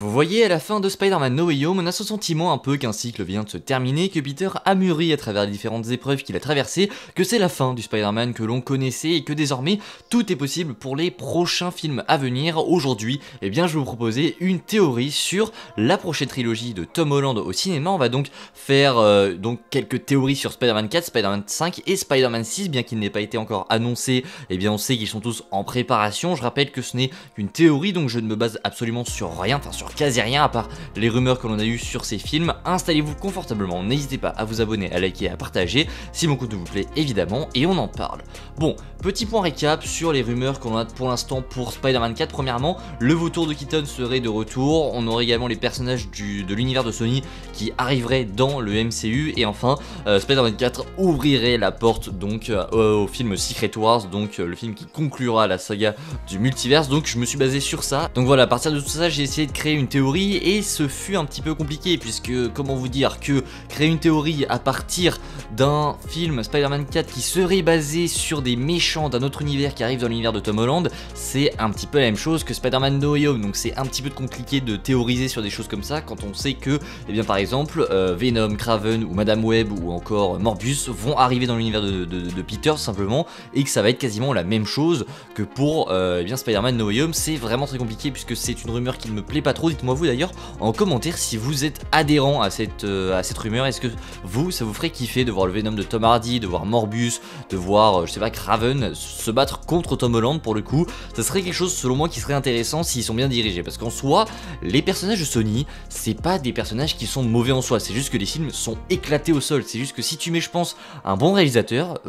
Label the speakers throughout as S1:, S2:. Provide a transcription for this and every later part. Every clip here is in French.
S1: Vous voyez, à la fin de Spider-Man No Way Home, on a ce sentiment un peu qu'un cycle vient de se terminer, que Peter a mûri à travers les différentes épreuves qu'il a traversées, que c'est la fin du Spider-Man que l'on connaissait et que désormais tout est possible pour les prochains films à venir. Aujourd'hui, je vais vous proposer une théorie sur la prochaine trilogie de Tom Holland au cinéma. On va donc faire quelques théories sur Spider-Man 4, Spider-Man 5 et Spider-Man 6, bien qu'il n'ait pas été encore annoncé. On sait qu'ils sont tous en préparation. Je rappelle que ce n'est qu'une théorie, donc je ne me base absolument sur rien, enfin sur quasi rien à part les rumeurs que l'on a eues sur ces films. Installez-vous confortablement, n'hésitez pas à vous abonner, à liker, à partager si mon contenu vous plaît évidemment, et on en parle. Bon, petit point récap sur les rumeurs qu'on a pour l'instant pour Spider-Man 4. Premièrement, le vautour de Keaton serait de retour, on aurait également les personnages de l'univers de Sony qui arriveraient dans le MCU, et enfin Spider-Man 4 ouvrirait la porte donc au film Secret Wars, donc le film qui conclura la saga du multiverse. Donc je me suis basé sur ça, donc voilà, à partir de tout ça j'ai essayé de créer une théorie, et ce fut un petit peu compliqué puisque, comment vous dire, que créer une théorie à partir d'un film Spider-Man 4 qui serait basé sur des méchants d'un autre univers qui arrivent dans l'univers de Tom Holland, c'est un petit peu la même chose que Spider-Man No Way Home. Donc c'est un petit peu compliqué de théoriser sur des choses comme ça quand on sait que, par exemple, Venom, Kraven ou Madame Web ou encore Morbius vont arriver dans l'univers de Peter simplement, et que ça va être quasiment la même chose que pour Spider-Man No Way Home. C'est vraiment très compliqué puisque c'est une rumeur qui ne me plaît pas trop. Dites-moi vous d'ailleurs en commentaire si vous êtes adhérent à cette rumeur. Est-ce que ça vous ferait kiffer de voir le Venom de Tom Hardy, de voir Morbius, de voir, je sais pas, Kraven se battre contre Tom Holland? Pour le coup, ça serait quelque chose selon moi qui serait intéressant s'ils sont bien dirigés, parce qu'en soi, les personnages de Sony, c'est pas des personnages qui sont mauvais en soi, c'est juste que les films sont éclatés au sol. C'est juste que si tu mets, je pense, un bon réalisateur,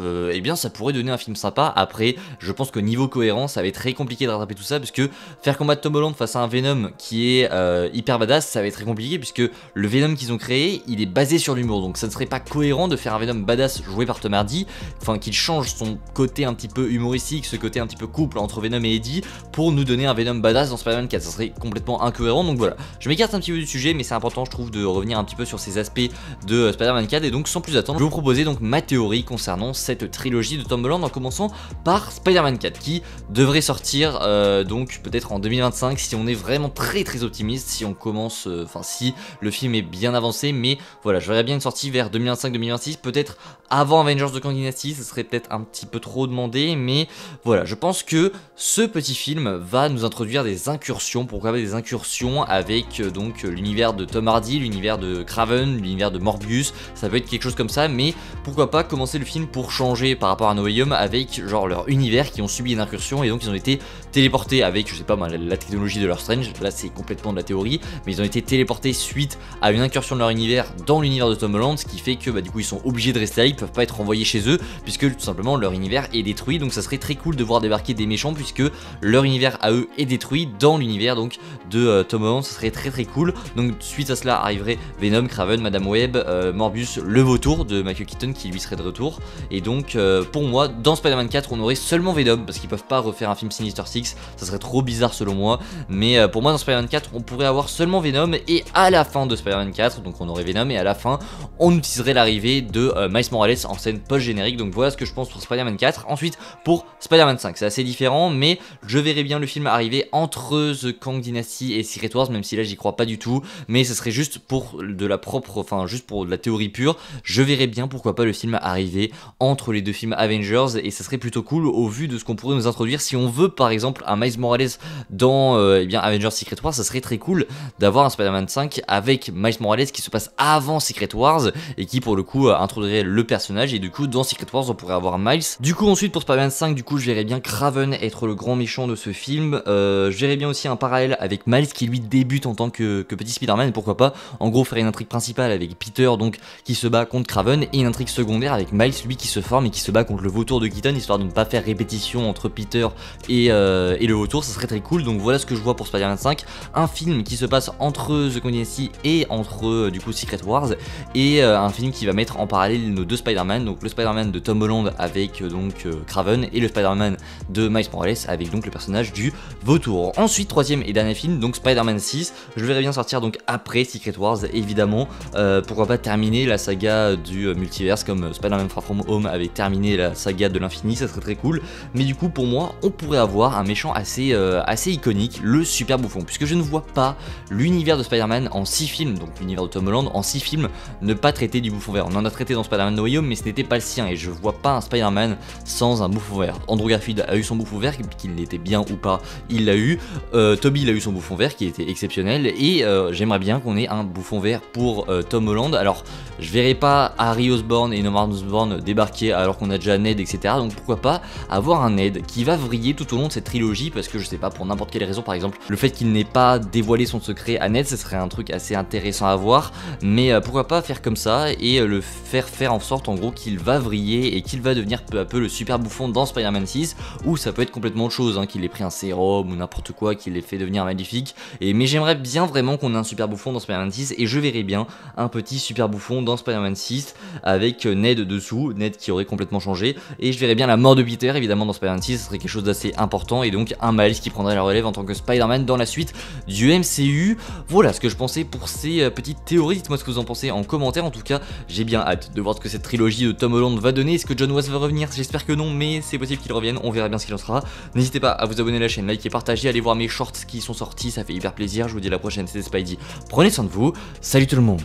S1: ça pourrait donner un film sympa. Après, je pense qu'au niveau cohérence, ça va être très compliqué de rattraper tout ça, parce que faire combattre Tom Holland face à un Venom qui est hyper badass, ça va être très compliqué puisque le Venom qu'ils ont créé, il est basé sur l'humour, donc ça ne serait pas cohérent de faire un Venom badass joué par Tom Hardy, enfin qu'il change son côté un petit peu humoristique, ce côté un petit peu couple entre Venom et Eddie, pour nous donner un Venom badass dans Spider-Man 4, ça serait complètement incohérent. Donc voilà, je m'écarte un petit peu du sujet, mais c'est important je trouve de revenir un petit peu sur ces aspects de Spider-Man 4, et donc sans plus attendre, je vais vous proposer donc ma théorie concernant cette trilogie de Tom Holland, en commençant par Spider-Man 4 qui devrait sortir donc peut-être en 2025 si on est vraiment très optimiste, si on commence, si le film est bien avancé. Mais voilà, je verrais bien une sortie vers 2025-2026, peut-être avant Avengers de Kang Dynasty, ce serait peut-être un petit peu trop demandé, mais voilà, je pense que ce petit film va nous introduire des incursions, pourquoi pas des incursions avec donc l'univers de Tom Hardy, l'univers de Kraven, l'univers de Morbius, ça peut être quelque chose comme ça. Mais pourquoi pas commencer le film pour changer par rapport à No Way Home avec genre leur univers qui ont subi une incursion, et donc ils ont été téléportés avec, je sais pas moi, la technologie de leur Strange. Là c'est complètement de la théorie, mais ils ont été téléportés suite à une incursion de leur univers dans l'univers de Tom Holland, ce qui fait que du coup ils sont obligés de rester là, ils peuvent pas être renvoyés chez eux puisque tout simplement leur univers est détruit. Donc ça serait très cool de voir débarquer des méchants puisque leur univers à eux est détruit dans l'univers donc de Tom Holland, ça serait très cool. Donc suite à cela arriverait Venom, Kraven, Madame Web, Morbius, le vautour de Michael Keaton qui lui serait de retour. Et donc pour moi dans Spider-Man 4 on aurait seulement Venom parce qu'ils peuvent pas refaire un film Sinister Six, ça serait trop bizarre selon moi. Mais pour moi dans Spider-Man 4 on pourrait avoir seulement Venom, et à la fin de Spider-Man 4 donc on aurait Venom, et à la fin on utiliserait l'arrivée de Miles Morales en scène post-générique. Donc voilà ce que je pense pour Spider-Man 4. Ensuite pour Spider-Man 5 c'est assez différent, mais je verrais bien le film arriver entre The Kang Dynasty et Secret Wars, même si là j'y crois pas du tout, mais ce serait juste pour de la propre, juste pour de la théorie pure. Je verrais bien pourquoi pas le film arriver entre les deux films Avengers, et ça serait plutôt cool au vu de ce qu'on pourrait nous introduire. Si on veut par exemple un Miles Morales dans Avengers Secret Wars, ça serait très cool d'avoir un Spider-Man 5 avec Miles Morales qui se passe avant Secret Wars et qui pour le coup introduirait le personnage, et du coup dans Secret Wars on pourrait avoir Miles. Du coup ensuite pour Spider-Man 5 du coup je verrais bien Kraven être le grand méchant de ce film. Je verrais bien aussi un parallèle avec Miles qui lui débute en tant que petit Spider-Man, pourquoi pas en gros faire une intrigue principale avec Peter donc qui se bat contre Kraven, et une intrigue secondaire avec Miles lui qui se forme et qui se bat contre le vautour de Keaton, histoire de ne pas faire répétition entre Peter et le vautour. Ça serait très cool. Donc voilà ce que je vois pour Spider-Man 5, un film qui se passe entre The Kang Dynasty et entre du coup Secret Wars, et un film qui va mettre en parallèle nos deux Spider-Man, donc le Spider-Man de Tom Holland avec Kraven, et le Spider-Man de Miles Morales avec donc le personnage du vautour. Ensuite troisième et dernier film donc Spider-Man 6, je le verrais bien sortir donc après Secret Wars évidemment. Pourquoi pas terminer la saga du multiverse comme Spider-Man Far From Home avait terminé la saga de l'infini, ça serait très cool. Mais du coup pour moi on pourrait avoir un méchant assez iconique, le super bouffon, puisque je ne vois pourquoi pas l'univers de Spider-Man en 6 films, donc l'univers de Tom Holland en 6 films, ne pas traiter du bouffon vert. On en a traité dans Spider-Man No Way Home, mais ce n'était pas le sien, et je vois pas un Spider-Man sans un bouffon vert. Andrew Garfield a eu son bouffon vert, qu'il était bien ou pas, il l'a eu. Tobey il a eu son bouffon vert qui était exceptionnel, et j'aimerais bien qu'on ait un bouffon vert pour Tom Holland. Alors je verrai pas Harry Osborn et Norman Osborn débarquer alors qu'on a déjà Ned, etc. Donc pourquoi pas avoir un Ned qui va vriller tout au long de cette trilogie, parce que je sais pas, pour n'importe quelle raison, par exemple le fait qu'il n'ait pas dévoilé son secret à Ned, ce serait un truc assez intéressant à voir, mais pourquoi pas faire comme ça et le faire en sorte en gros qu'il va vriller et qu'il va devenir peu à peu le super bouffon dans Spider-Man 6, ou ça peut être complètement autre chose, hein, qu'il ait pris un sérum ou n'importe quoi, qu'il l'ait fait devenir maléfique, mais j'aimerais bien vraiment qu'on ait un super bouffon dans Spider-Man 6, et je verrais bien un petit super bouffon dans Spider-Man 6 avec Ned dessous, Ned qui aurait complètement changé, et je verrais bien la mort de Peter évidemment dans Spider-Man 6, ce serait quelque chose d'assez important, et donc un Miles qui prendrait la relève en tant que Spider-Man dans la suite du MCU. Voilà ce que je pensais pour ces petites théories, dites-moi ce que vous en pensez en commentaire. En tout cas j'ai bien hâte de voir ce que cette trilogie de Tom Holland va donner. Est-ce que John Watts va revenir? J'espère que non, mais c'est possible qu'il revienne, on verra bien ce qu'il en sera. N'hésitez pas à vous abonner à la chaîne, liker, partager, allez voir mes shorts qui sont sortis, ça fait hyper plaisir. Je vous dis à la prochaine, c'était Spidey, prenez soin de vous, salut tout le monde.